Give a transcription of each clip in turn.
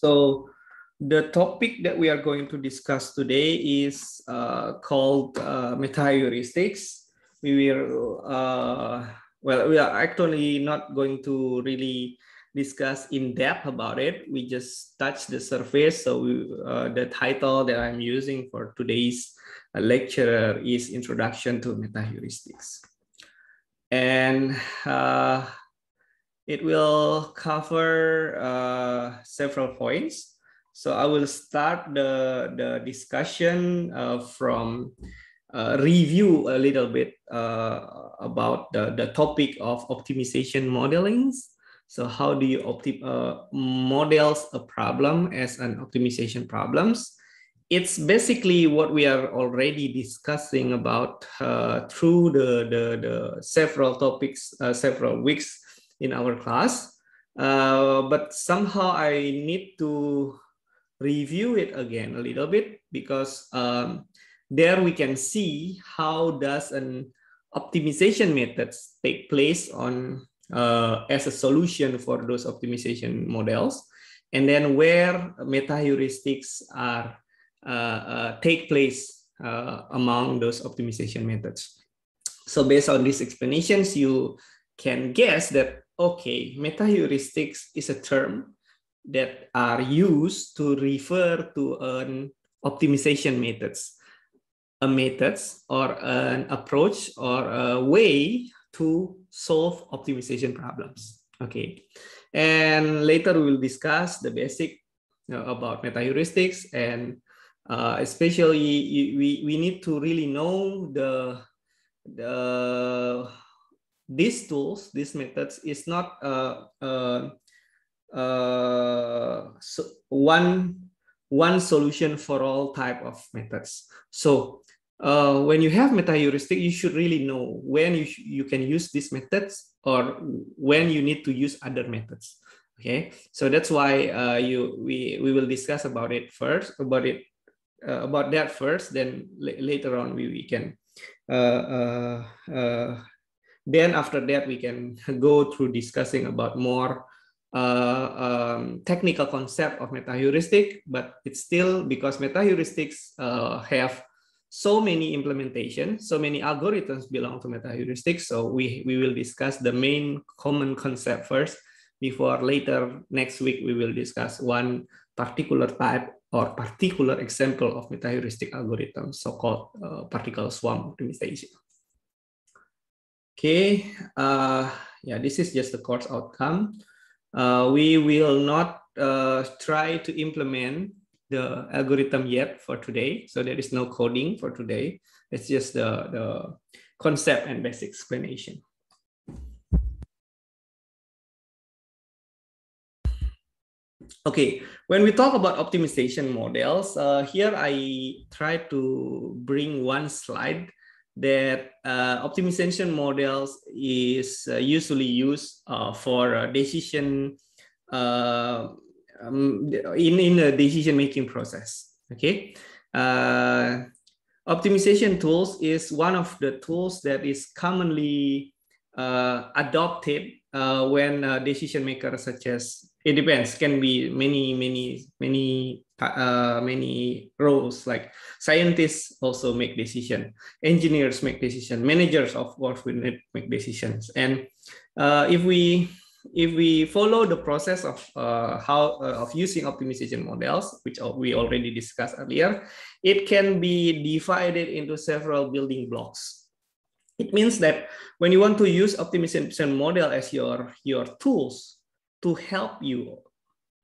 So the topic that we are going to discuss today is called Metaheuristics. We will, well, we are actually not going to really discuss in depth about it. We just touch the surface. So the title that I'm using for today's lecture is Introduction to Metaheuristics. And it will cover several points. So I will start the discussion from review a little bit about the topic of optimization modeling. So how do you models a problem as an optimization problems? It's basically what we are already discussing about through the several topics, several weeks in our class, but somehow I need to review it again a little bit because there we can see how does an optimization methods take place on as a solution for those optimization models, and then where metaheuristics are take place among those optimization methods. So based on these explanations, you can guess that, okay, metaheuristics is a term that are used to refer to an optimization methods, a methods or an approach or a way to solve optimization problems. Okay, and later we will discuss the basic about metaheuristics, and especially we need to really know these tools, these methods is not so one solution for all type of methods. So when you have meta-heuristic, you should really know when you can use these methods or when you need to use other methods. Okay, so that's why we will discuss about it first, about that first. Then later on we can then after that we can go through discussing about more technical concept of meta-heuristic, but it's still because meta-heuristics have so many implementations, so many algorithms belong to meta-heuristics. So we will discuss the main common concept first before later next week we will discuss one particular type or particular example of meta-heuristic algorithm, so-called particle swarm optimization. Okay, yeah, this is just the course outcome. We will not try to implement the algorithm yet for today, so there is no coding for today. It's just the concept and basic explanation. Okay, when we talk about optimization models, here I try to bring one slide that optimization models is usually used for decision in a decision-making process. Okay, optimization tools is one of the tools that is commonly adopted when decision makers such as, it depends, can be many roles, like scientists also make decision, engineers make decision, managers of course will make decisions. And if we follow the process of of using optimization models, which we already discussed earlier, it can be divided into several building blocks. It means that when you want to use optimization model as your tools to help you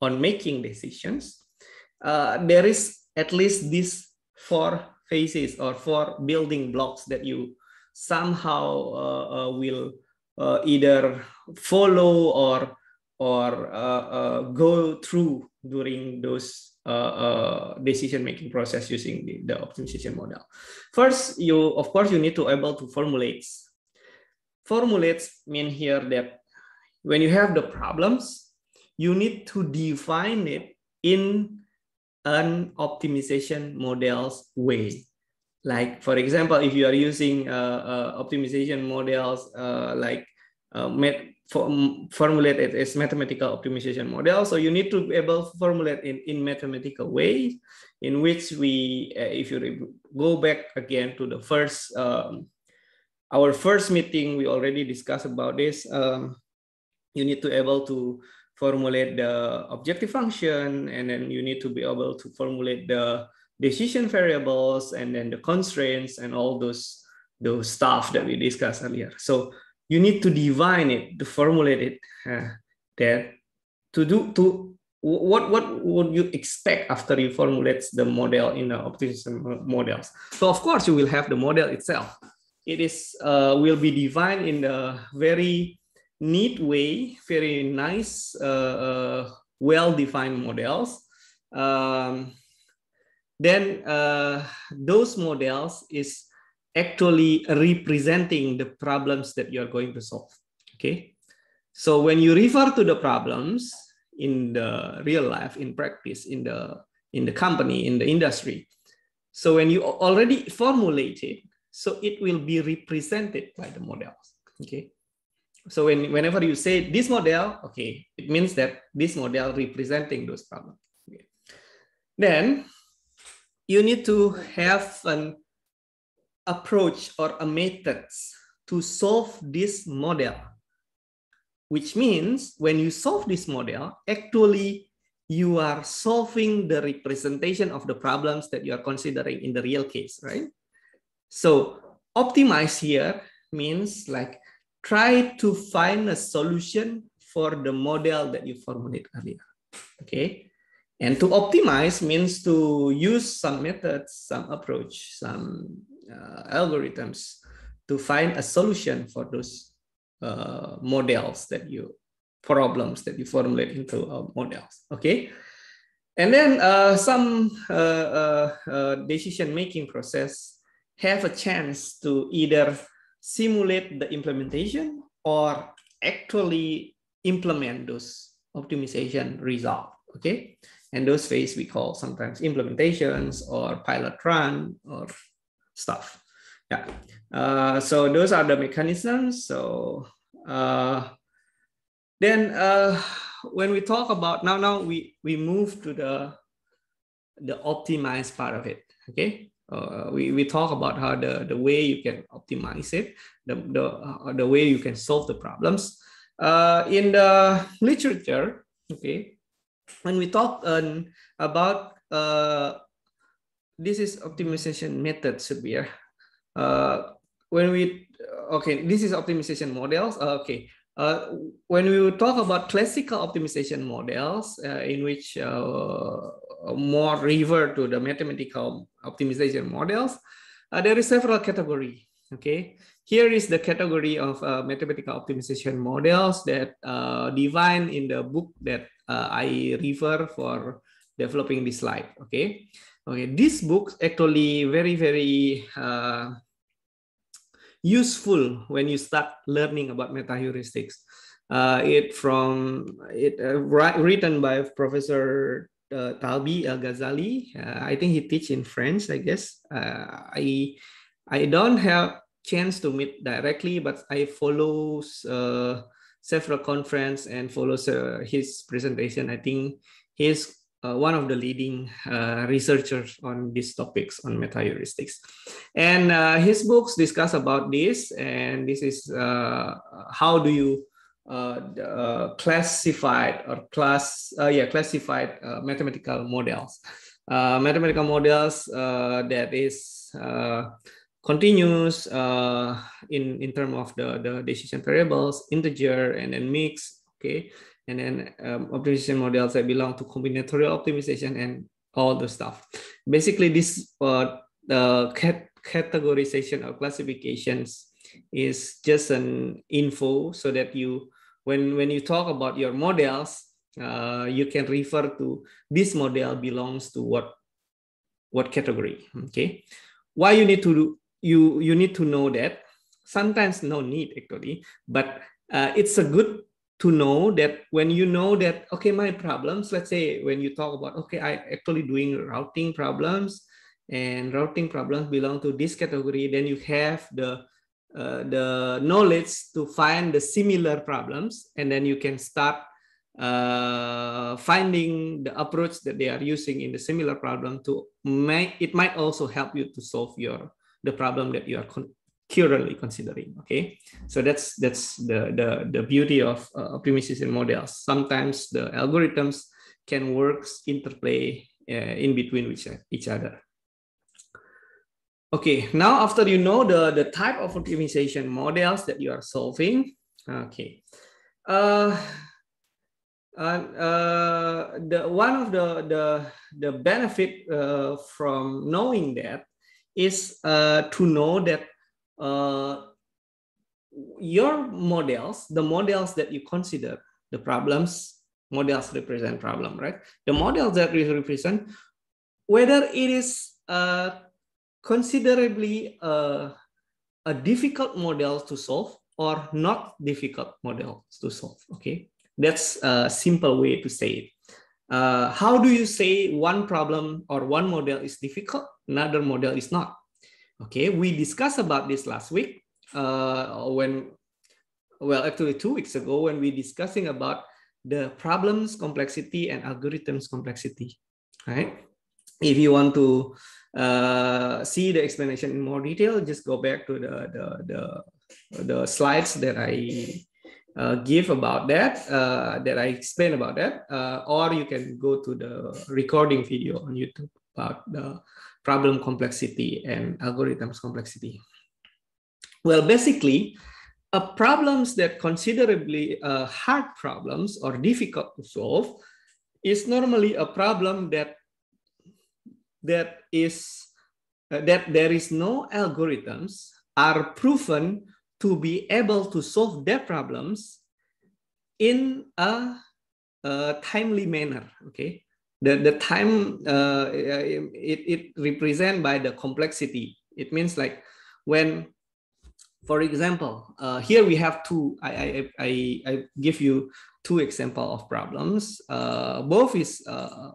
on making decisions, there is at least these 4 phases or 4 building blocks that you somehow will either follow or go through during those decision-making process using the optimization model. First, of course you need to able to formulate. Formulates mean here that when you have the problems, you need to define it in an optimization model's way. Like, for example, if you are using optimization models formulate it as mathematical optimization model. So you need to be able to formulate in mathematical way, in which we, if you go back again to the first, our first meeting, we already discussed about this. You need to be able to formulate the objective function, and then you need to be able to formulate the decision variables, and then the constraints, and all those stuff that we discussed earlier. So you need to define it, to formulate it, that what would you expect after you formulate the model in the optimization models. So of course you will have the model itself. It is will be defined in a very neat way, very nice, well-defined models. Then those models is actually representing the problems that you're going to solve. Okay, so when you refer to the problems in the real life, in practice, in the company, in the industry, so when you already formulate it, so it will be represented by the models. Okay, so whenever you say this model, okay, it means that this model representing those problems. Okay. Then you need to have an approach or a method to solve this model, which means when you solve this model, actually you are solving the representation of the problems that you are considering in the real case, right? So optimize here means like try to find a solution for the model that you formulated earlier. Okay. And to optimize means to use some methods, some approach, some algorithms to find a solution for those models problems that you formulate into models. Okay. And then some decision-making process have a chance to either simulate the implementation or actually implement those optimization results. Okay. And those phase we call sometimes implementations or pilot run or stuff. Yeah. So those are the mechanisms. So then when we talk about now we move to the optimized part of it. Okay. We talk about how the way you can optimize it, the way you can solve the problems. In the literature, okay, when we talk about this is optimization method should be here. This is optimization models. Okay, when we talk about classical optimization models, in which more revert to the mathematical optimization models, there is several categories. Okay, here is the category of mathematical optimization models that defined in the book that I refer for developing this slide. Okay, this book actually very useful when you start learning about metaheuristics. Written by Professor Talbi El-Ghazali. I think he teach in French, I guess. I don't have chance to meet directly, but I follow several conference and follows his presentation. I think he's one of the leading researchers on these topics on metaheuristics. And his books discuss about this, and this is how do you classified mathematical models. Mathematical models that is continuous in terms of the decision variables, integer, and then mix. Okay, and then optimization models that belong to combinatorial optimization and all the stuff. Basically, this the categorization or classifications is just an info so that you, when you talk about your models, you can refer to this model belongs to what category. Okay, why you need to do, you need to know that. Sometimes no need actually, but it's a good to know that when you know that, okay, my problems, let's say when you talk about, okay, I actually doing routing problems, and routing problems belong to this category, then you have the the knowledge to find the similar problems, and then you can start finding the approach that they are using in the similar problem to make it might also help you to solve the problem that you are currently considering. Okay, so that's the beauty of optimization models. Sometimes the algorithms can work interplay in between each other. Okay, now after you know the type of optimization models that you are solving, okay, one of the benefit from knowing that is to know that your models, the models that you consider, the problems, models represent problem, right? The models that you represent, whether it is considerably a difficult model to solve or not difficult model to solve. Okay, that's a simple way to say it. How do you say one problem or one model is difficult, another model is not? Okay, we discussed about this last week actually 2 weeks ago, when we discussing about the problems complexity and algorithms complexity, right? If you want to see the explanation in more detail, just go back to the slides that I give about that, that I explain about that, or you can go to the recording video on YouTube about the problem complexity and algorithms complexity. Well, basically, problems that considerably hard problems or difficult to solve is normally a problem that there is no algorithms are proven to be able to solve their problems in a timely manner. Okay, the time it represent by the complexity. It means like when, for example, here we have two. I give you two examples of problems. Both is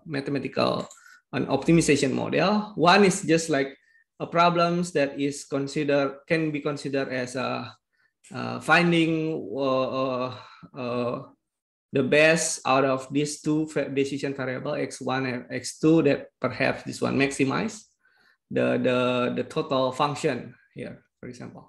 mathematical an optimization model. One is just like a problems that is can be considered as a finding the best out of these two decision variable x1 and x2, that perhaps this one maximize the total function here, for example.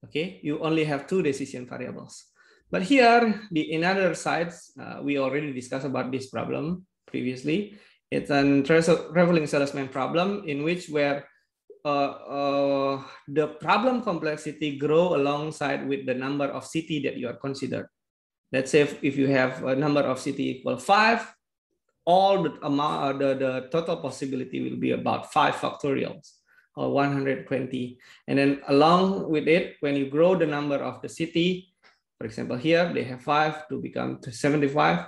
Okay, you only have two decision variables. But here, in other sides, we already discussed about this problem previously. It's a traveling salesman problem in which where the problem complexity grow alongside with the number of city that you are considered. Let's say if you have a number of city equal 5, all the amount, the total possibility will be about 5 factorials or 120. And then along with it, when you grow the number of the city, for example, here they have 5 to become 75.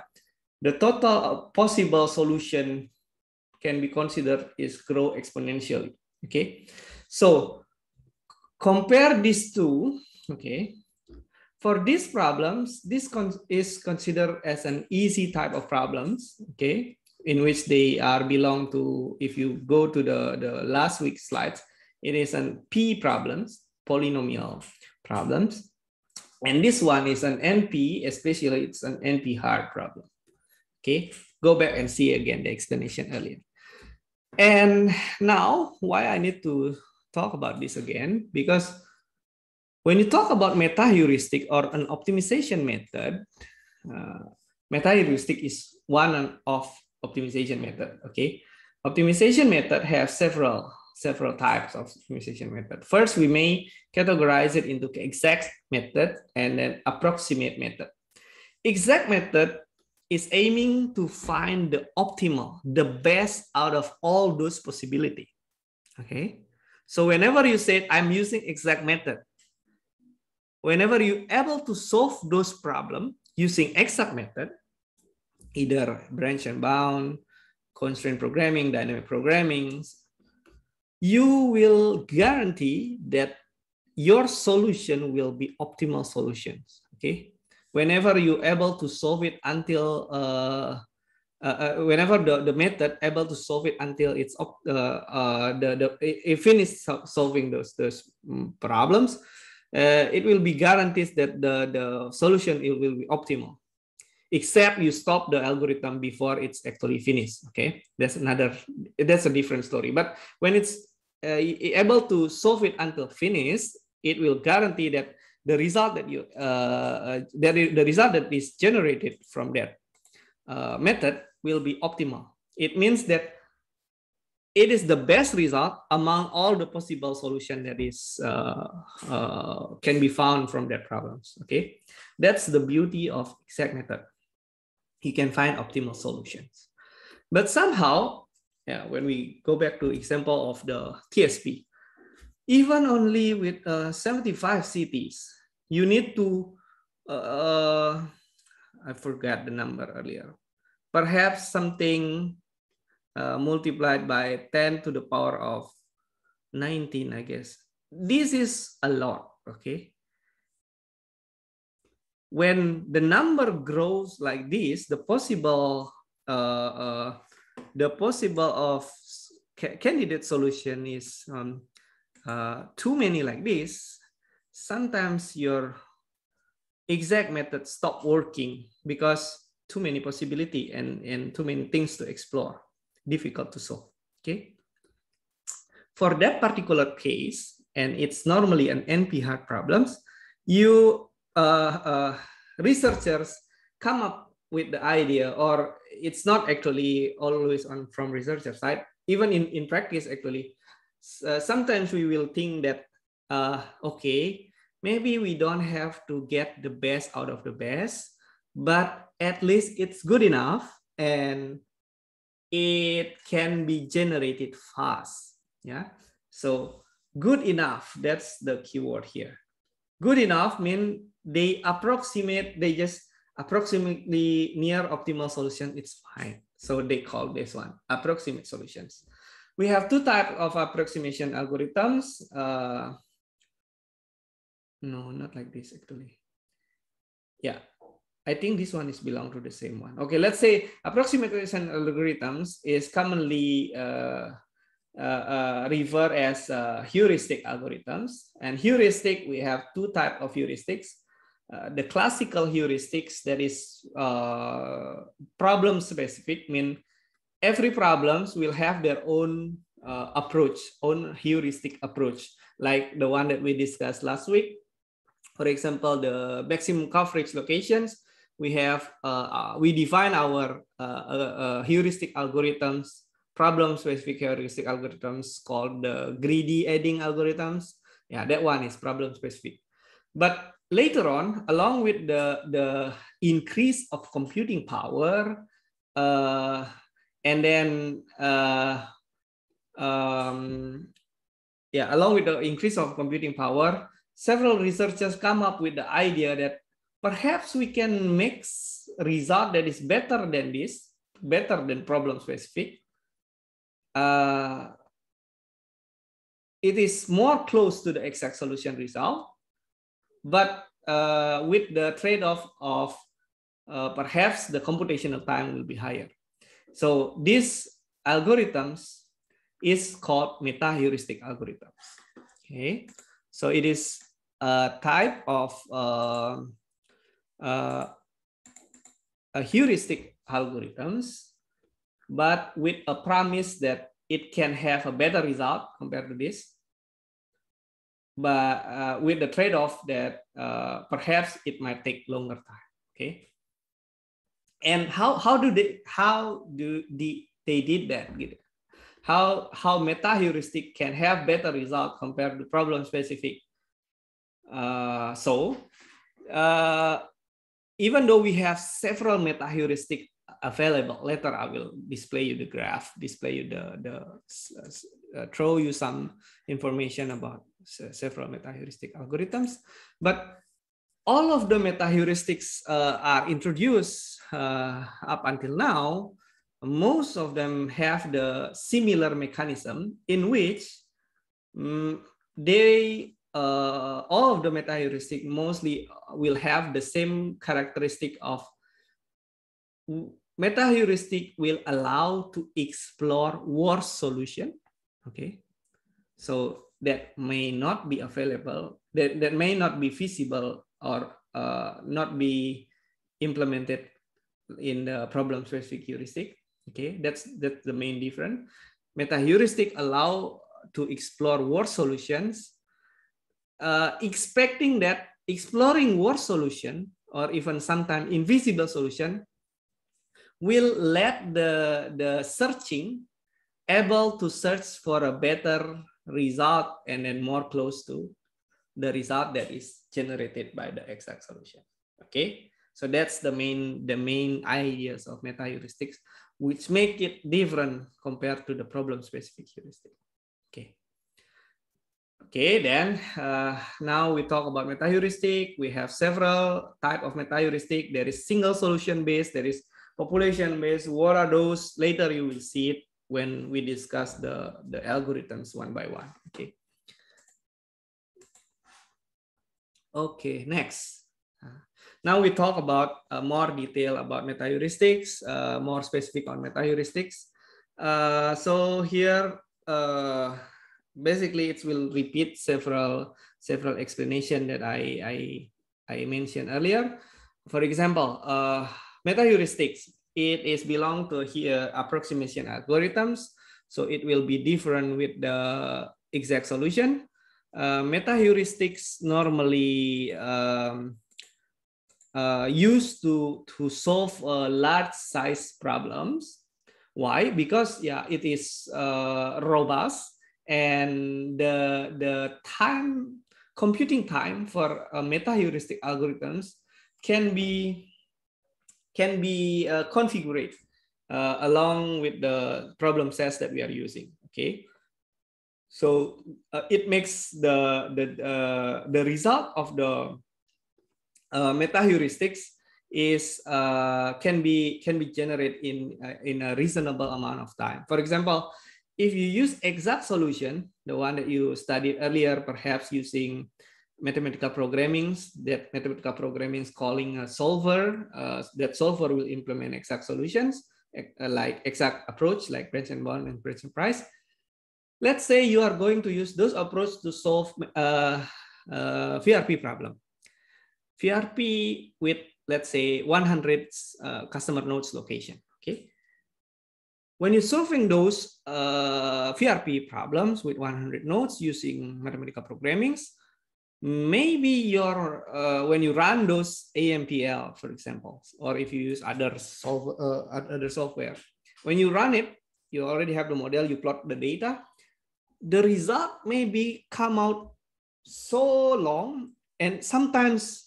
The total possible solution can be considered is grow exponentially. Okay, so compare these two. Okay, for these problems, this is considered as an easy type of problems. Okay, in which they are belong to, if you go to the last week's slides, it is an P problems, polynomial problems. And this one is an NP, especially it's an NP hard problem. Okay, go back and see again the explanation earlier. And now, why I need to talk about this again? Because when you talk about meta-heuristic or an optimization method, meta-heuristic is one of optimization method. Okay, optimization method have several types of optimization method. First, we may categorize it into exact method and then approximate method. Exact method is aiming to find the optimal, the best out of all those possibilities. Okay, so whenever you say I'm using exact method, whenever you're able to solve those problems using exact method, either branch and bound, constraint programming, dynamic programming, you will guarantee that your solution will be optimal solutions. Okay, whenever you're able to solve it until whenever the method able to solve it until it's it finishes solving those problems, it will be guaranteed that the solution it will be optimal, except you stop the algorithm before it's actually finished. Okay, that's a different story. But when it's able to solve it until finished, it will guarantee that the result that the result that is generated from that method will be optimal. It means that it is the best result among all the possible solutions that is can be found from that problems. Okay, that's the beauty of exact method. You can find optimal solutions. But somehow, yeah, when we go back to example of the TSP, even only with 75 cities, you need to, I forgot the number earlier, perhaps something multiplied by 10 to the power of 19, I guess. This is a lot, okay? When the number grows like this, the possible of candidate solution is too many like this. Sometimes your exact method stop working because too many possibility and too many things to explore, difficult to solve. Okay. For that particular case, and it's normally an NP-hard problems, you researchers come up with the idea, or it's not actually always from researcher side. Even in practice, actually, sometimes we will think that, okay, maybe we don't have to get the best out of the best, but at least it's good enough and it can be generated fast. Yeah. So good enough, that's the keyword here. Good enough means they just approximately near optimal solution, it's fine. So they call this one approximate solutions. We have two types of approximation algorithms. No, not like this actually. Yeah, I think this one is belong to the same one. Okay, let's say approximation algorithms is commonly referred as heuristic algorithms. And heuristic, we have two types of heuristics. The classical heuristics, that is problem specific, mean every problems will have their own approach, own heuristic approach, like the one that we discussed last week. For example, the maximum coverage locations, we have we define our heuristic algorithms, problem-specific heuristic algorithms called the greedy adding algorithms. Yeah, that one is problem-specific. But later on, along with the increase of computing power, and then along with the increase of computing power, several researchers come up with the idea that perhaps we can make result that is better than this, better than problem-specific. It is more close to the exact solution result, but with the trade-off of perhaps the computational time will be higher. So these algorithms is called meta-heuristic algorithms. Okay, so it is a type of a heuristic algorithms, but with a promise that it can have a better result compared to this, but with the trade-off that perhaps it might take longer time. Okay, and how they did that? How meta-heuristic can have better result compared to problem-specific? Even though we have several meta-heuristic available, later I will display you the graph, display you throw you some information about several meta-heuristic algorithms, but all of the meta-heuristics are introduced up until now. Most of them have the similar mechanism in which all of the meta-heuristic mostly will have the same characteristic of meta-heuristic will allow to explore worse solution. Okay, so that may not be available, that may not be feasible or not be implemented in the problem-specific heuristic. Okay, that's the main difference. Meta-heuristic allow to explore worst solutions, expecting that exploring worst solution or even sometimes invisible solution will let the searching able to search for a better result and then more close to the result that is generated by the exact solution. Okay, so that's the main ideas of meta-heuristics, which make it different compared to the problem-specific heuristic. Okay. Okay, then now we talk about meta-heuristic. We have several types of meta-heuristic. There is single solution based, there is population based. What are those? Later you will see it when we discuss the algorithms one by one. Okay. Okay, next. Now we talk about more detail about meta-heuristics, more specific on meta-heuristics. So here, basically, it will repeat several explanation that I mentioned earlier. For example, meta-heuristics, it is belong to here approximation algorithms, so it will be different with the exact solution. Meta-heuristics normally used to solve large size problems. Why? Because yeah, it is robust, and the computing time for meta-heuristic algorithms can be configured along with the problem sets that we are using. Okay, so it makes the result of the meta-heuristics is can be generated in a reasonable amount of time. For example, if you use exact solution, the one that you studied earlier, perhaps using mathematical programming, that mathematical programming is calling a solver, that solver will implement exact solutions, like exact approach, like branch and bound and branch and price. Let's say you are going to use those approaches to solve VRP problem. VRP with, let's say, 100 customer nodes location. Okay. When you're solving those VRP problems with 100 nodes using mathematical programming, maybe your when you run those AMPL, for example, or if you use other software, when you run it, you already have the model, you plot the data, the result maybe come out so long, and sometimes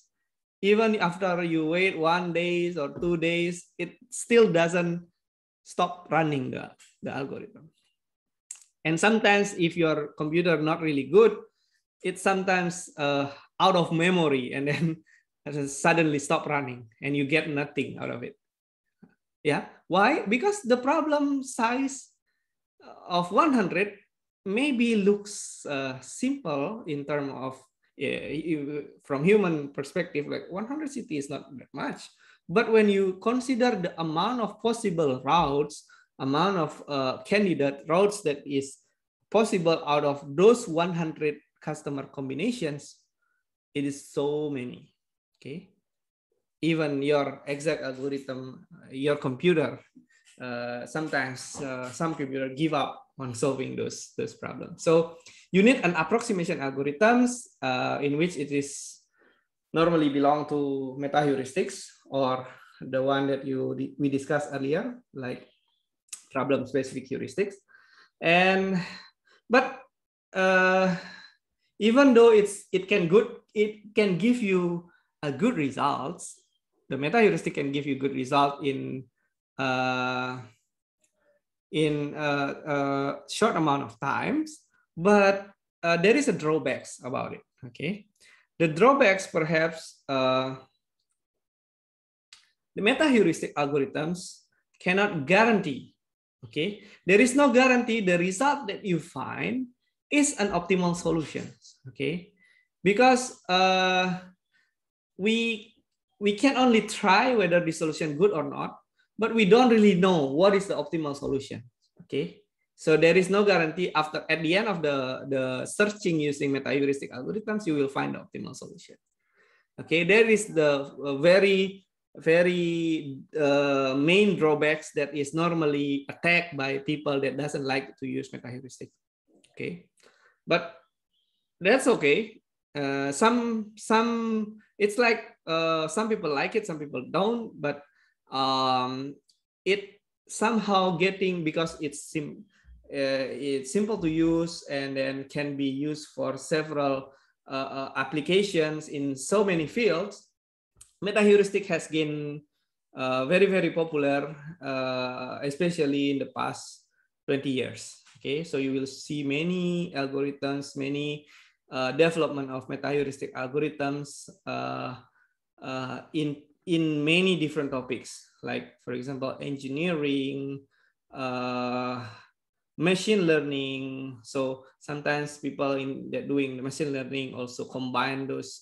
even after you wait 1 day or 2 days, it still doesn't stop running the algorithm. And sometimes if your computer not really good, it's sometimes out of memory and then suddenly stop running and you get nothing out of it. Yeah, why? Because the problem size of 100 maybe looks simple in terms of, from human perspective, like 100 CT is not that much. But when you consider the amount of possible routes, amount of candidate routes that is possible out of those 100 customer combinations, it is so many. Okay, even your exact algorithm, your computer, sometimes some computer give up on solving those problems. So you need an approximation algorithms in which it is normally belong to meta-heuristics, or the one that we discussed earlier, like problem-specific heuristics. But even though it can give you a good results, the meta-heuristic can give you good result in short amount of times, but there is a drawbacks about it. Okay, the drawbacks perhaps the meta-heuristic algorithms cannot guarantee. Okay, there is no guarantee the result that you find is an optimal solution. Okay, because we can only try whether the solution good or not, but we don't really know what is the optimal solution. Okay, So there is no guarantee at the end of the searching using metaheuristic algorithms, you will find the optimal solution. Okay, there is the very main drawbacks that is normally attacked by people that doesn't like to use metaheuristic. Okay, but that's okay. Some it's like some people like it, some people don't, but it somehow getting, because it's simple to use and then can be used for several applications in so many fields. Metaheuristic has been very popular, especially in the past 20 years. Okay, so you will see many algorithms, many development of metaheuristic algorithms in many different topics, like for example engineering, machine learning. So sometimes people that doing the machine learning also combine those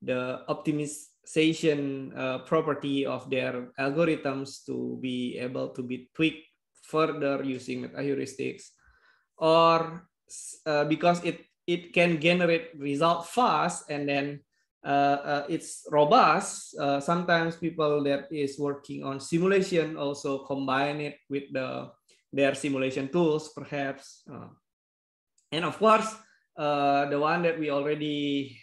the optimization property of their algorithms to be able to be tweaked further using metaheuristics, or because it can generate result fast and then it's robust. Sometimes people that is working on simulation also combine it with their simulation tools, perhaps. And of course, the one that we already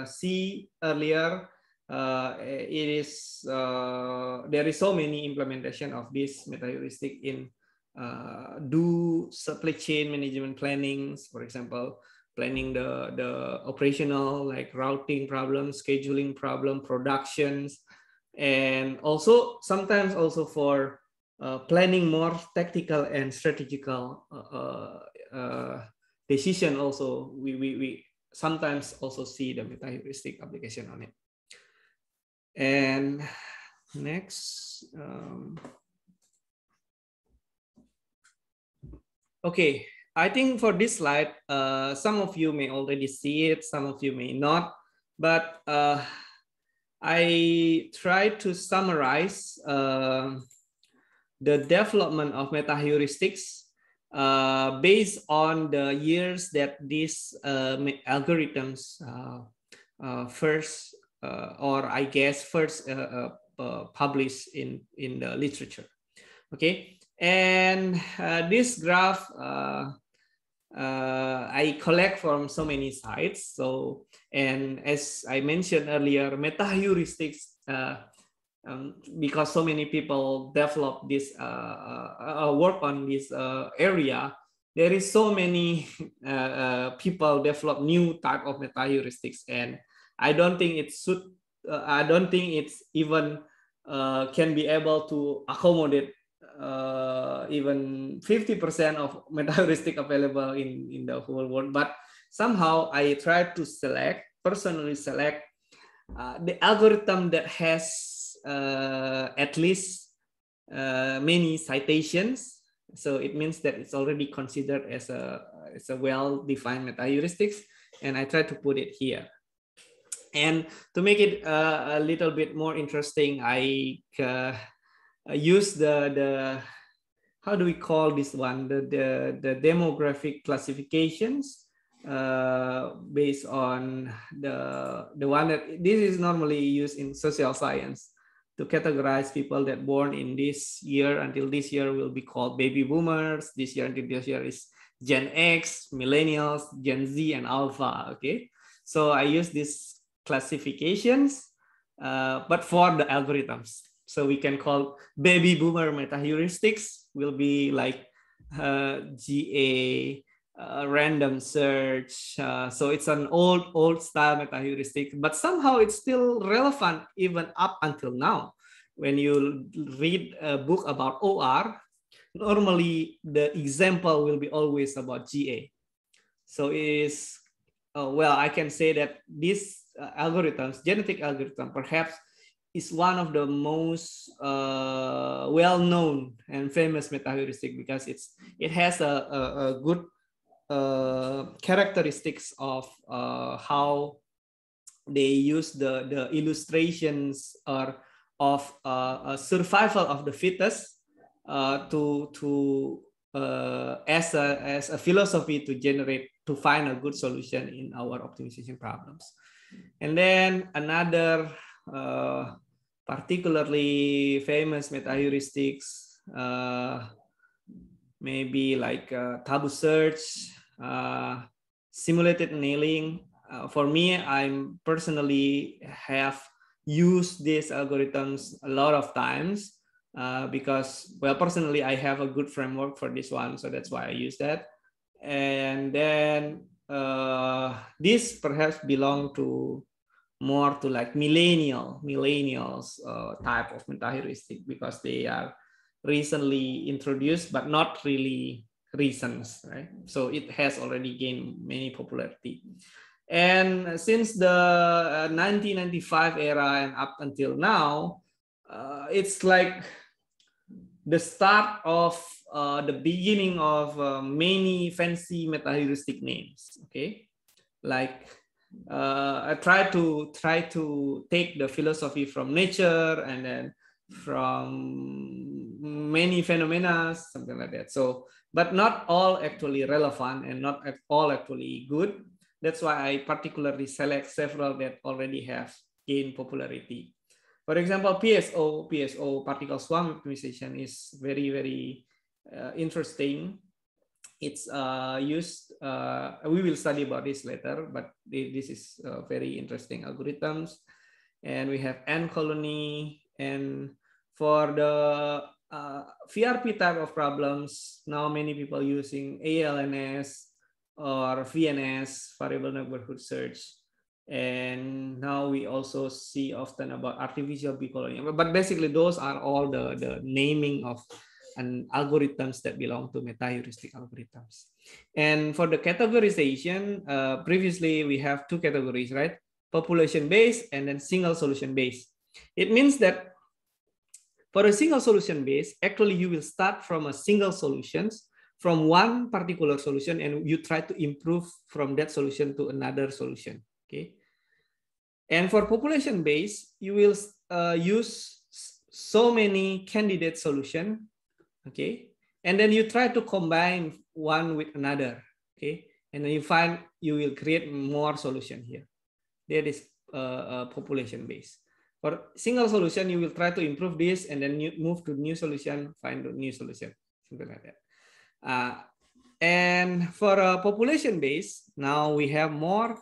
see earlier, it is there is so many implementation of this metaheuristic in do supply chain management plannings, for example, planning the operational, like routing problems, scheduling problem, productions, and also sometimes also for planning more tactical and strategical decision. Also, we sometimes also see the metaheuristic application on it. And next, okay, I think for this slide, some of you may already see it, some of you may not, but I try to summarize the development of metaheuristics based on the years that these algorithms first, or I guess first published in the literature. Okay, and this graph I collect from so many sites. So, and as I mentioned earlier, metaheuristics, because so many people develop this work on this area, there is so many people develop new type of metaheuristics, and I don't think it should. I don't think it's even can be able to accommodate even 50% of metaheuristic available in the whole world. But somehow I try to personally select the algorithm that has at least many citations. So it means that it's already considered as a well-defined metaheuristics, and I try to put it here. And to make it a little bit more interesting, I use the how do we call this one, the demographic classifications based on the one that this is normally used in social science to categorize people that born in this year until this year will be called baby boomers. This year until this year is Gen X, millennials, Gen Z, and Alpha. Okay, so I use these classifications, but for the algorithms. So we can call baby boomer metaheuristics will be like GA, random search. So it's an old style metaheuristic, but somehow it's still relevant even up until now. When you read a book about OR, normally the example will be always about GA. So is well, I can say that these algorithms, genetic algorithm, perhaps is one of the most well-known and famous metaheuristic, because it has a good characteristics of how they use the illustrations or of survival of the fittest to as a philosophy to find a good solution in our optimization problems. And then another particularly famous metaheuristics, maybe like tabu search, simulated annealing. For me, I'm personally have used these algorithms a lot of times because, well, personally, I have a good framework for this one, so that's why I use that. And then this perhaps belong to more to like millennials type of metaheuristic because they are recently introduced, but not really recent, right? So it has already gained many popularity. And since the 1995 era and up until now, it's like the start of the beginning of many fancy metaheuristic names. Okay, like I try to take the philosophy from nature and then from many phenomena, something like that. So, but not all actually relevant and not all actually good. That's why I particularly select several that already have gained popularity. For example, PSO, particle swarm optimization is very interesting. It's used, we will study about this later, but this is very interesting algorithms. And we have N colony. And for the VRP type of problems, now many people using ALNS or VNS, variable neighborhood search. And now we also see often about artificial B colony. But basically, those are all the naming of and algorithms that belong to metaheuristic algorithms. And for the categorization, previously we have two categories, right? Population-based and then single solution-based. It means that for a single solution-based, actually you will start from a single solution, from one particular solution, and you try to improve from that solution to another solution, okay? And for population-based, you will use so many candidate solutions, okay, and then you try to combine one with another, okay, and then you find you will create more solution here. That is population based. For single solution, you will try to improve this and then you move to new solution, find a new solution, something like that. And for population based, now we have more.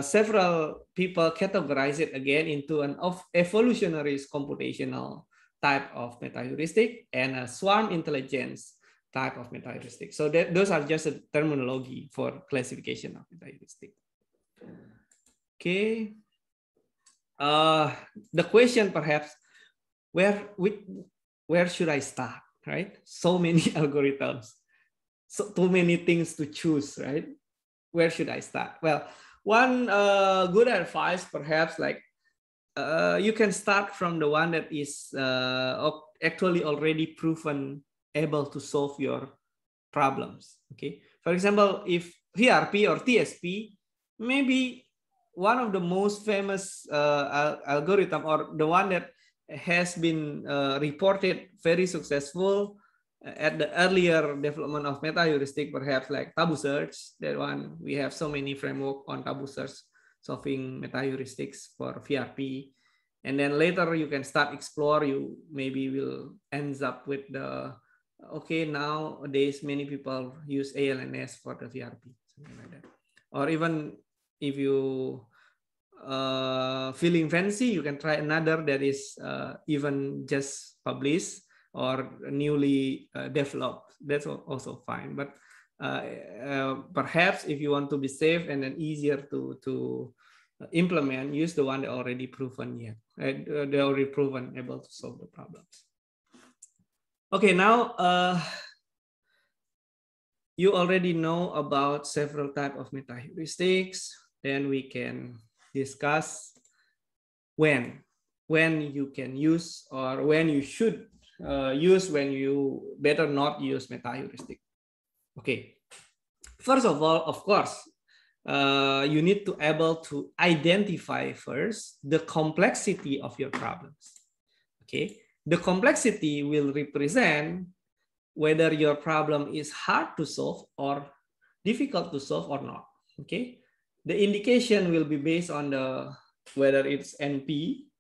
Several people categorize it again into an evolutionary computational type of metaheuristic and a swarm intelligence type of metaheuristic. So those are just a terminology for classification of metaheuristic. Okay. The question perhaps, where should I start, right? So many algorithms, so too many things to choose, right? Where should I start? Well, one good advice perhaps like you can start from the one that is actually already proven able to solve your problems. Okay, for example, if VRP or TSP, maybe one of the most famous algorithm or the one that has been reported very successful at the earlier development of metaheuristic, perhaps like tabu search. That one, we have so many framework on tabu search solving metaheuristics for VRP. And then later you can start explore, you maybe will ends up with the, okay, nowadays many people use ALNS for the VRP, something like that. Or even if you feeling fancy, you can try another that is even just published or newly developed. That's also fine. But perhaps if you want to be safe and then easier to implement, use the one that already proven yet. They already proven able to solve the problems. Okay, now you already know about several types of metaheuristics. Then we can discuss when you can use or when you should use, when you better not use metaheuristic. Okay, first of all, of course, you need to able to identify first the complexity of your problems. Okay, the complexity will represent whether your problem is hard to solve or difficult to solve or not. Okay, the indication will be based on the whether it's NP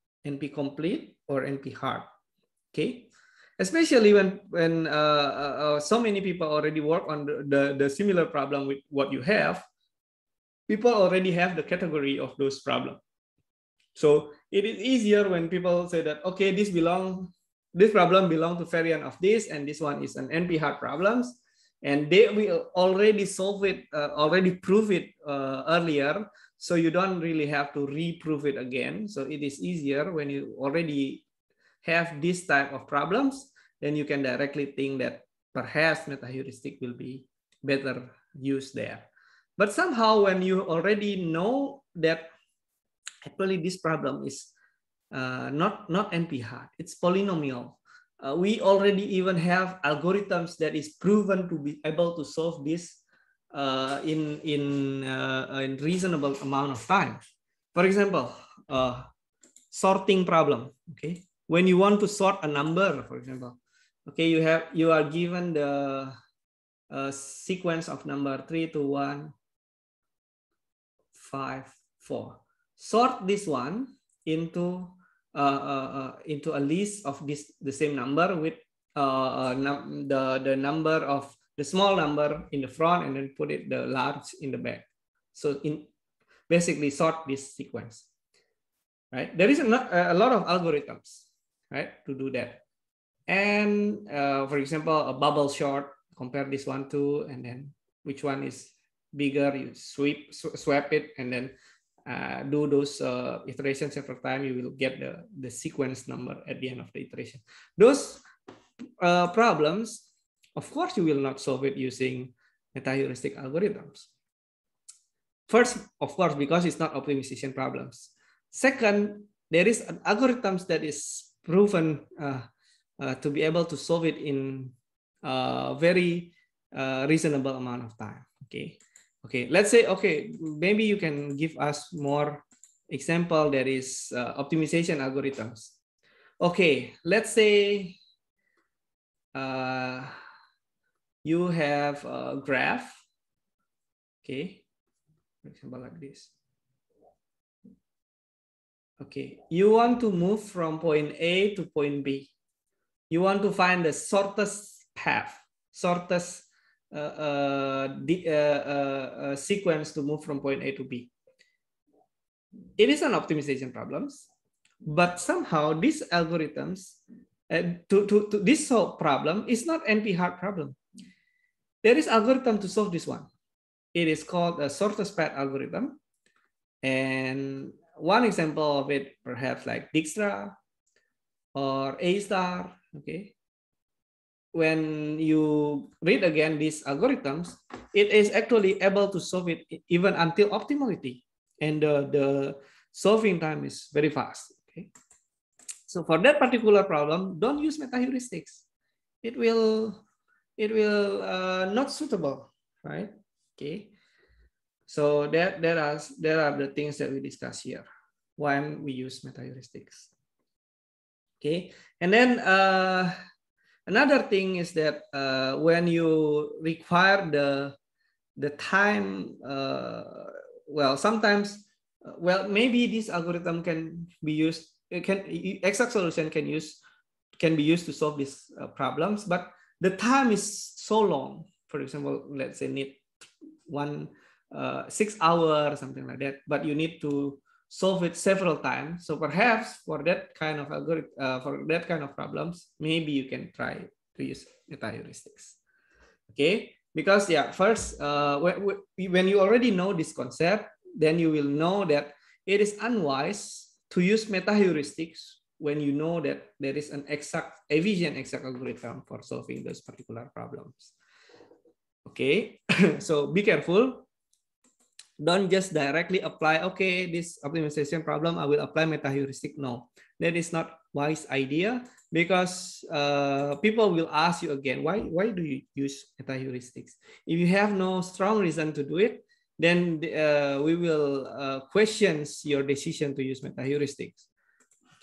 complete or NP hard. Okay, especially when so many people already work on the similar problem with what you have. People already have the category of those problems. So it is easier when people say that, okay, this problem belong to variant of this, and this one is an NP hard problems, and they will already solve it, already prove it earlier. So you don't really have to reprove it again. So it is easier when you already have this type of problems, then you can directly think that perhaps metaheuristic will be better used there. But somehow when you already know that actually this problem is not NP hard, it's polynomial. We already even have algorithms that is proven to be able to solve this in reasonable amount of time. For example, sorting problem. Okay, when you want to sort a number, for example, okay, you are given the sequence of number 3 to 1, 5, 4. Sort this one into a list of the same number with the number of the small number in the front, and then put it the large in the back. So basically sort this sequence. Right? There is a lot of algorithms, right, to do that. And for example, a bubble sort, compare this one to, and then which one is bigger, you swap it, and then do those iterations several times, you will get the sequence number at the end of the iteration. Those problems, of course, you will not solve it using metaheuristic algorithms. First, of course, because it's not optimization problems. Second, there is an algorithms that is proven to be able to solve it in a very reasonable amount of time. Okay, let's say, okay, maybe you can give us more example that is optimization algorithms. Okay, let's say you have a graph, okay, for example, like this. Okay, you want to move from point A to point B. You want to find the shortest path, shortest sequence to move from point A to B. It is an optimization problems, but somehow these algorithms to this solve problem is not NP hard problem. There is algorithm to solve this one. It is called a shortest path algorithm, and one example of it perhaps like Dijkstra or A star. Okay, when you read again these algorithms, it is actually able to solve it even until optimality, and the solving time is very fast. Okay, so for that particular problem, don't use metaheuristics. It will not suitable, right? Okay, so there are the things that we discuss here when we use metaheuristics. Okay, and then another thing is that when you require the time, well, sometimes, well, maybe this algorithm can be used. Exact solution can be used to solve these problems, but the time is so long. For example, let's say need 6 hours, something like that. But you need to solve it several times. So perhaps for that kind of algorithm, for that kind of problems, maybe you can try to use metaheuristics. Okay, because yeah, first when you already know this concept, then you will know that it is unwise to use metaheuristics when you know that there is an efficient exact algorithm for solving those particular problems. Okay, so be careful. Don't just directly apply, okay, this optimization problem, I will apply metaheuristic. No, that is not wise idea, because people will ask you again, why do you use metaheuristics? If you have no strong reason to do it, then we will question your decision to use metaheuristics.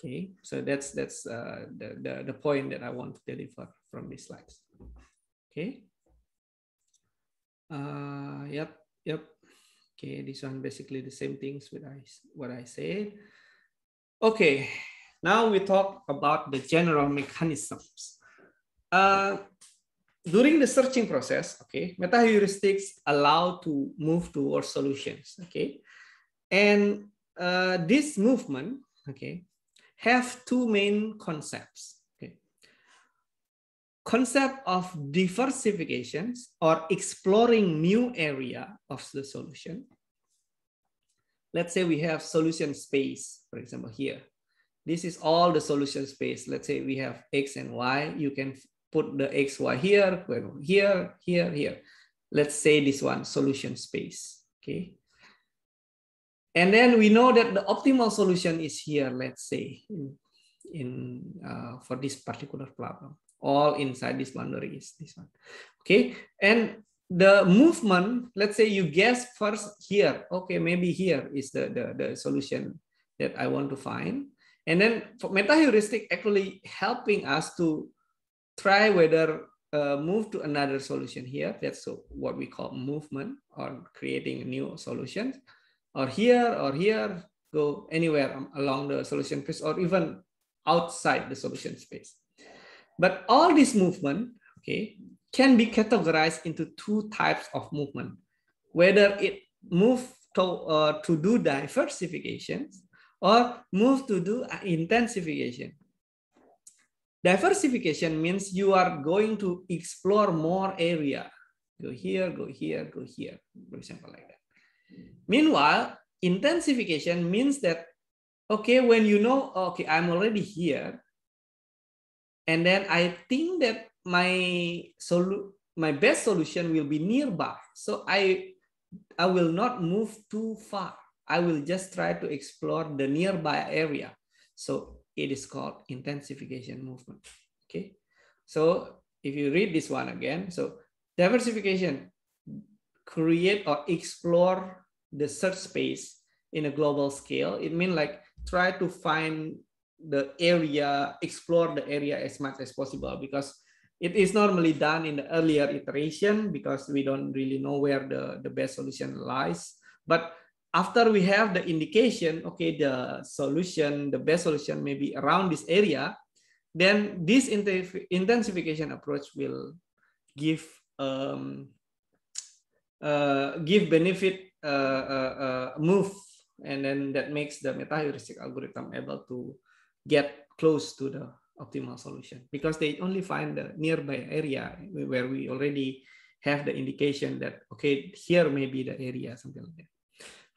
Okay, so that's the point that I want to deliver from these slides. Okay. Yep. Okay, this one basically the same things with what I said. Okay, now we talk about the general mechanisms. During the searching process, okay, metaheuristics allow to move towards solutions, okay, and this movement, okay, have two main concepts. Okay, concept of diversification or exploring new area of the solution. Let's say we have solution space, for example, here. This is all the solution space. Let's say we have X and Y. You can put the X, Y here, here. Let's say this one, solution space, okay? And then we know that the optimal solution is here, let's say, for this particular problem. All inside this boundary is this one, okay? And the movement, let's say you guess first here, okay, maybe here is the solution that I want to find. And then for metaheuristic actually helping us to try whether move to another solution here. That's what we call movement, or creating a new solution, or here, go anywhere along the solution space, or even outside the solution space. But all this movement, okay, can be categorized into two types of movement, whether it move to do diversification or move to do intensification. Diversification means you are going to explore more area. Go here, go here, go here, for example, like that. Meanwhile, intensification means that, okay, when you know, okay, I'm already here, and then I think that my best solution will be nearby. So I will not move too far. I will just try to explore the nearby area. So it is called intensification movement. Okay. So if you read this one again, so diversification, create or explore the search space in a global scale. It means like try to find the area, explore the area as much as possible, because it is normally done in the earlier iteration because we don't really know where the best solution lies. But after we have the indication, okay, the solution, the best solution may be around this area, then this intensification approach will give benefit move, and then that makes the metaheuristic algorithm able to get close to the optimal solution, because they only find the nearby area where we already have the indication that, okay, here may be the area, something like that.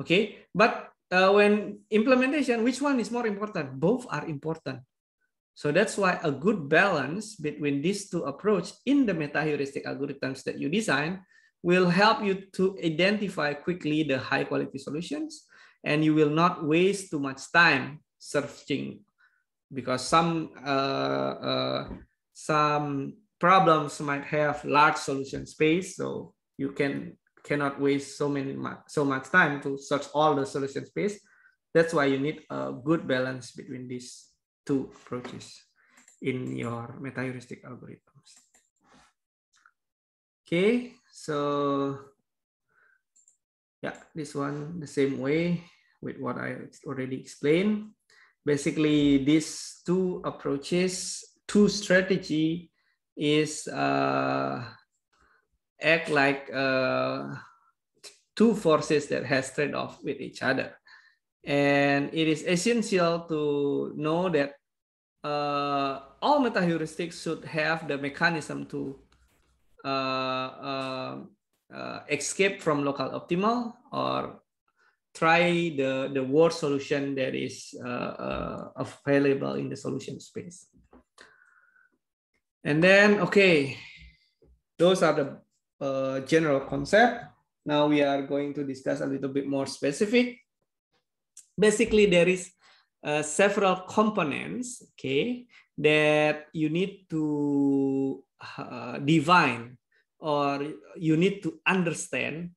Okay, but when implementation, which one is more important? Both are important. So that's why a good balance between these two approaches in the metaheuristic algorithms that you design will help you to identify quickly the high quality solutions, and you will not waste too much time searching, because some problems might have large solution space, so you cannot waste so much time to search all the solution space. That's why you need a good balance between these two approaches in your metaheuristic algorithms. Okay, so yeah, this one the same way with what I already explained. Basically, these two approaches, two strategy is act like two forces that has trade-off with each other. And it is essential to know that all metaheuristics should have the mechanism to escape from local optimal, or try the worst solution that is available in the solution space. And then, okay, those are the general concept. Now we are going to discuss a little bit more specific. Basically, there is several components, okay, that you need to define, or you need to understand,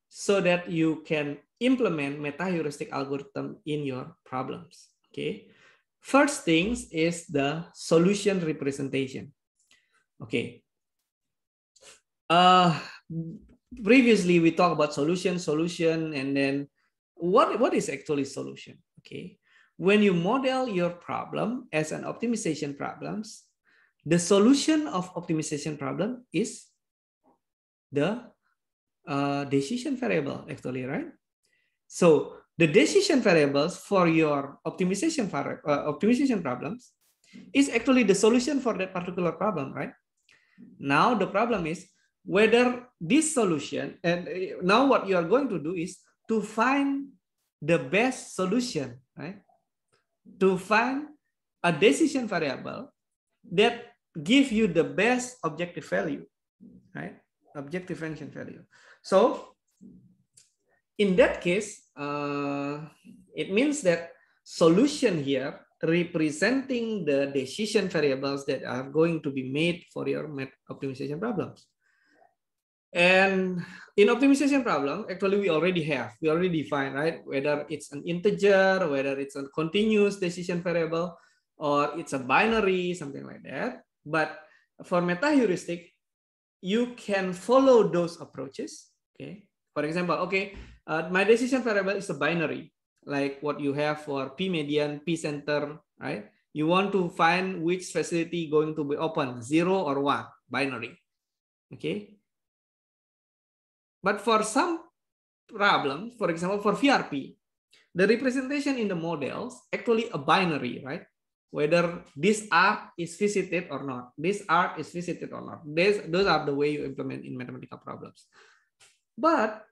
so that you can implement metaheuristic algorithm in your problems. Okay, first things is the solution representation. Okay, Previously we talked about solution, and then what is actually solution? Okay, when you model your problem as an optimization problems, the solution of optimization problem is the decision variable actually, right? So the decision variables for your optimization problems is actually the solution for that particular problem, right? Now the problem is whether this solution, and now what you are going to do is to find the best solution, right? To find a decision variable that give you the best objective value, right? Objective function value. So in that case, it means that solution here representing the decision variables that are going to be made for your optimization problems. And in optimization problem, actually we already define, right? Whether it's an integer, whether it's a continuous decision variable, or it's a binary, something like that. But for meta-heuristic, you can follow those approaches, okay? For example, okay, my decision variable is a binary, like what you have for P median, P center, right? You want to find which facility going to be open, 0 or 1, binary, okay? But for some problems, for example, for VRP, the representation in the models actually a binary, right? Whether this arc is visited or not, this arc is visited or not. Those are the way you implement in mathematical problems. But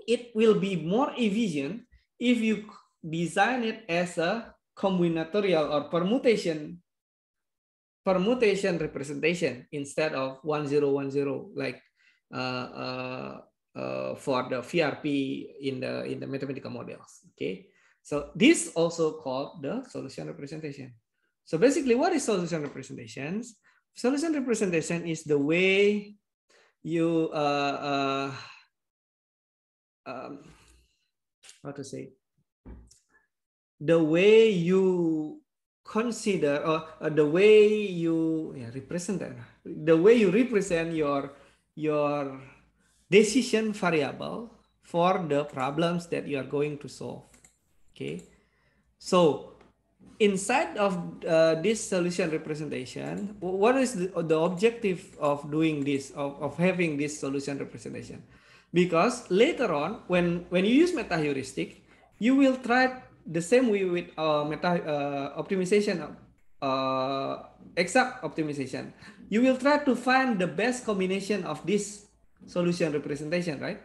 it will be more efficient if you design it as a combinatorial or permutation representation instead of 1010 like for the VRP in the mathematical models. Okay, so this also called the solution representation. So basically, what is solution representations? Solution representation is the way you how to say, the way you consider, or the way you represent that, the way you represent your decision variable for the problems that you are going to solve. Okay, so inside of this solution representation, what is the objective of doing this, of having this solution representation? Because later on, when you use meta-heuristic, you will try the same way with optimization, exact optimization. You will try to find the best combination of this solution representation, right?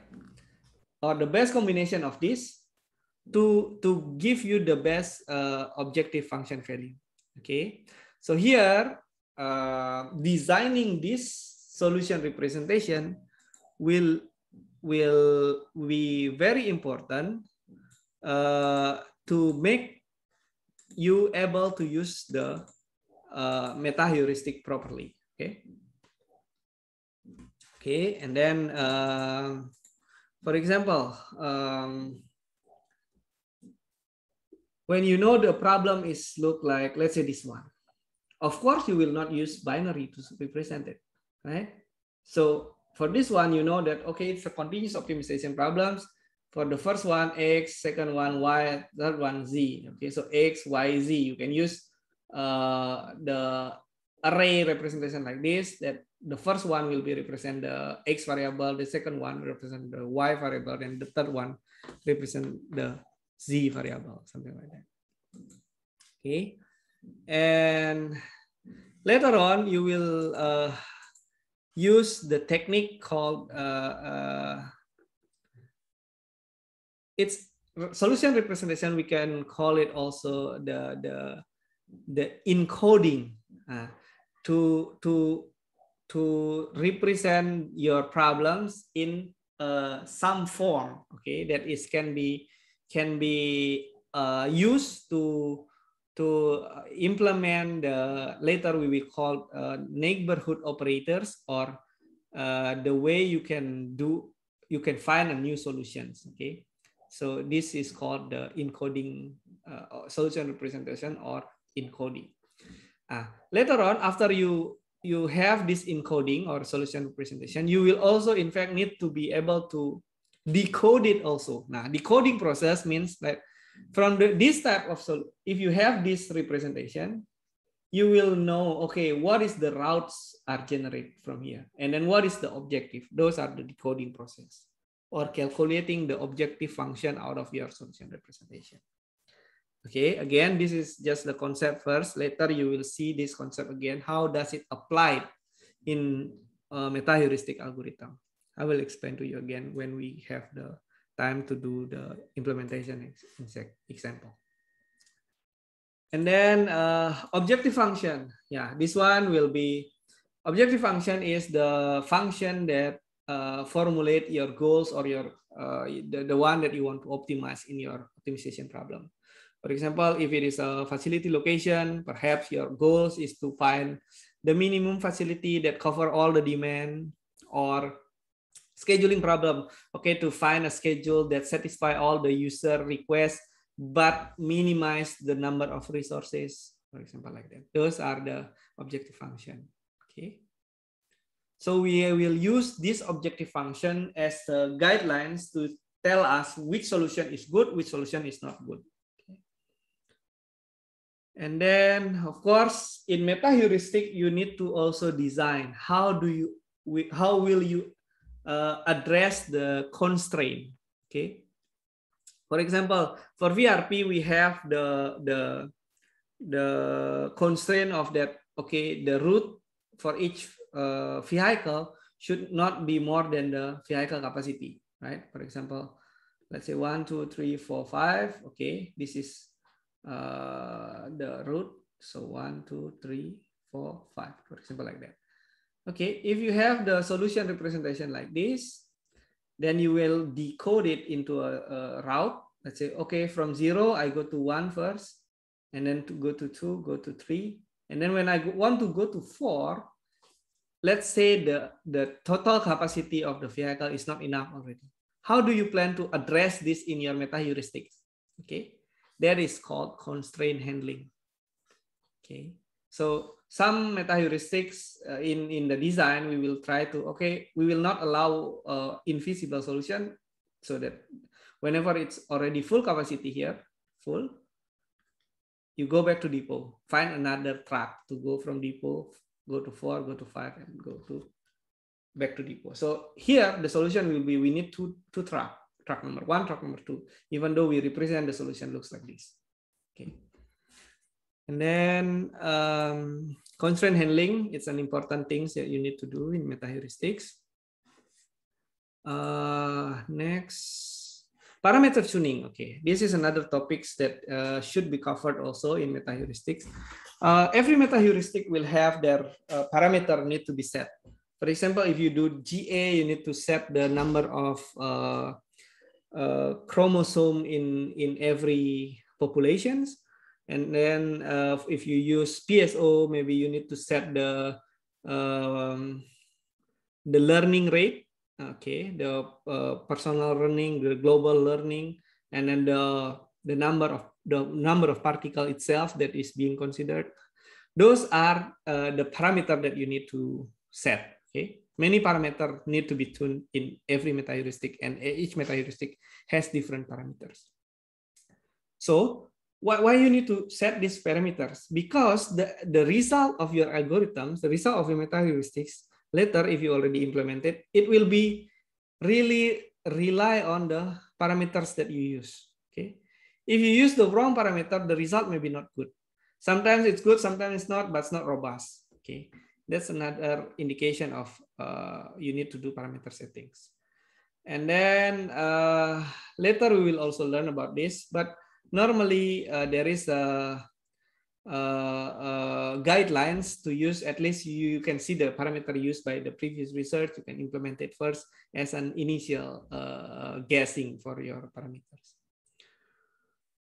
Or the best combination of this to give you the best objective function value. Okay, so here designing this solution representation will be very important to make you able to use the meta-heuristic properly. Okay, and then for example, when you know the problem is look like, let's say this one, of course you will not use binary to represent it, right? So for this one, you know that, okay, it's a continuous optimization problems. For the first one, X, second one, Y, third one, Z. Okay, so X, Y, Z. You can use the array representation like this, that the first one will be represent the X variable, the second one represent the Y variable, and the third one represent the Z variable, something like that. Okay, and later on you will use the technique called it's solution representation. We can call it also the encoding to represent your problems in some form. Okay, that is can be used to implement the, later we will call neighborhood operators, or the way you can find a new solutions. Okay, so this is called the encoding, solution representation, or encoding. Later on, after you you have this encoding or solution representation, you will also in fact need to be able to decode it also. Now, decoding process means that from this type of, if you have this representation, you will know, okay, what is the routes are generated from here, and then what is the objective. Those are the decoding process, or calculating the objective function out of your solution representation. Okay, again, this is just the concept first. Later you will see this concept again. How does it apply in meta-heuristic algorithm? I will explain to you again when we have the time to do the implementation example. And then objective function. Yeah, this one will be, objective function is the function that formulate your goals or your the one that you want to optimize in your optimization problem. For example, if it is a facility location, perhaps your goals is to find the minimum facility that cover all the demand, or scheduling problem, okay, to find a schedule that satisfy all the user requests but minimize the number of resources, for example, like that. Those are the objective function. Okay, so we will use this objective function as the guidelines to tell us which solution is good, which solution is not good. Okay. And then, of course, in meta-heuristic, you need to also design how will you address the constraint. Okay. For example, for VRP, we have the constraint of that. Okay, the route for each vehicle should not be more than the vehicle capacity, right? For example, let's say 1, 2, 3, 4, 5. Okay, this is the route. So 1, 2, 3, 4, 5, for example, like that. Okay, if you have the solution representation like this, then you will decode it into a route. Let's say, okay, from 0, I go to 1 first, and then to go to 2, go to 3. And then when I want to go to 4, let's say the total capacity of the vehicle is not enough already. How do you plan to address this in your meta-heuristics? Okay, that is called constraint handling. Okay, so some meta-heuristics in the design, we will try to, okay, we will not allow invisible solution, so that whenever it's already full capacity here, full, you go back to depot, find another track to go from depot, go to 4, go to 5, and go to back to depot. So here the solution will be, we need two track number 1, track number 2, even though we represent the solution looks like this. Okay. And then constraint handling, it's an important thing that you need to do in meta-heuristics. Next, parameter tuning. Okay, this is another topics that should be covered also in meta-heuristics. Every meta-heuristic will have their parameter need to be set. For example, if you do GA, you need to set the number of chromosome in every populations. And then if you use PSO, maybe you need to set the learning rate, okay, the personal learning, the global learning, and then the number of particle itself that is being considered. Those are the parameter that you need to set. Okay, many parameters need to be tuned in every meta-heuristic, and each meta-heuristic has different parameters. So why you need to set these parameters? Because the result of your algorithms, the result of your meta-heuristics, later if you already implement it, it will be really rely on the parameters that you use. Okay, if you use the wrong parameter, the result may be not good. Sometimes it's good, sometimes it's not, but it's not robust. Okay, that's another indication of you need to do parameter settings. And then later we will also learn about this, but normally there is guidelines to use. At least you can see the parameter used by the previous research. You can implement it first as an initial guessing for your parameters.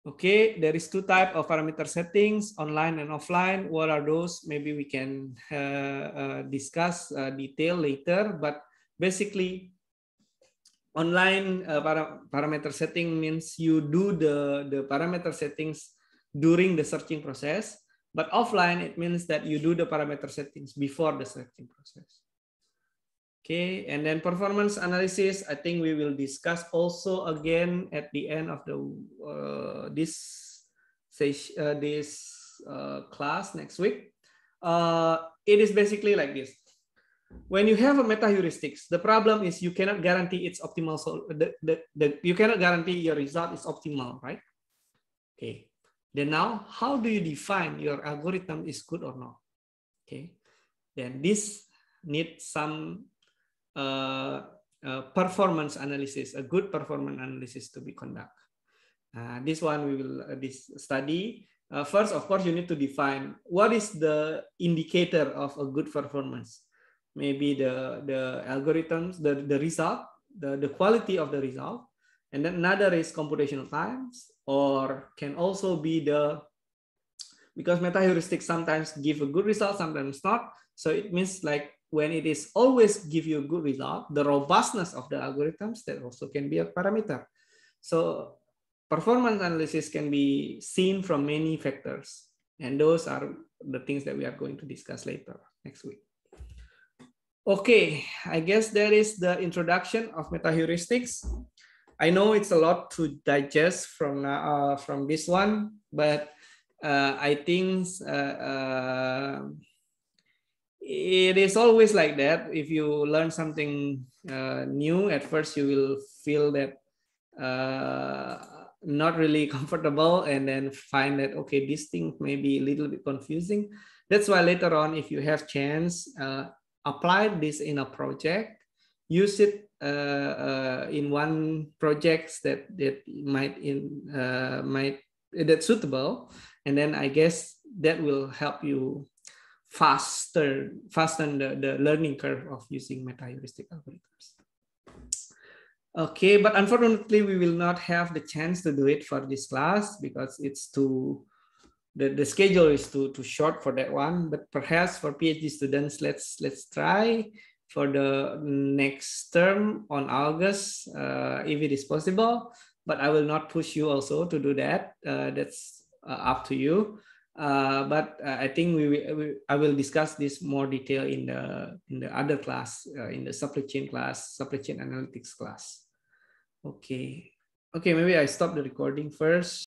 Okay, there is 2 types of parameter settings, online and offline. What are those? Maybe we can discuss detail later, but basically online parameter setting means you do the parameter settings during the searching process, But offline, it means that you do the parameter settings before the selecting process. Okay, and then performance analysis, I think we will discuss also again at the end of the this class next week. It is basically like this. When you have a metaheuristics, the problem is you cannot guarantee its optimal. So you cannot guarantee your result is optimal, right? Okay. Then now, how do you define your algorithm is good or not? Okay. Then this needs some performance analysis, a good performance analysis to be conducted. This one we will study. First, of course, you need to define what is the indicator of a good performance. Maybe the algorithms, the result, the quality of the result. And then another is computational times, or can also be because metaheuristics sometimes give a good result, sometimes not. So it means like when it is always give you a good result, the robustness of the algorithms, that also can be a parameter. So performance analysis can be seen from many factors. And those are the things that we are going to discuss later next week. Okay, I guess that is the introduction of metaheuristics. I know it's a lot to digest from this one, but I think it is always like that. If you learn something new, at first you will feel that not really comfortable, and then find that, okay, this thing may be a little bit confusing. That's why later on, if you have chance, apply this in a project, use it in one project that that's suitable, and then I guess that will help you fasten the learning curve of using metaheuristic algorithms. Okay, but unfortunately, we will not have the chance to do it for this class because it's too, the schedule is too short for that one. But perhaps for PhD students, let's try for the next term on August, if it is possible. But I will not push you also to do that. That's up to you. But I think I will discuss this more detail in the other class, in the supply chain class, supply chain analytics class. Okay, maybe I stop the recording first.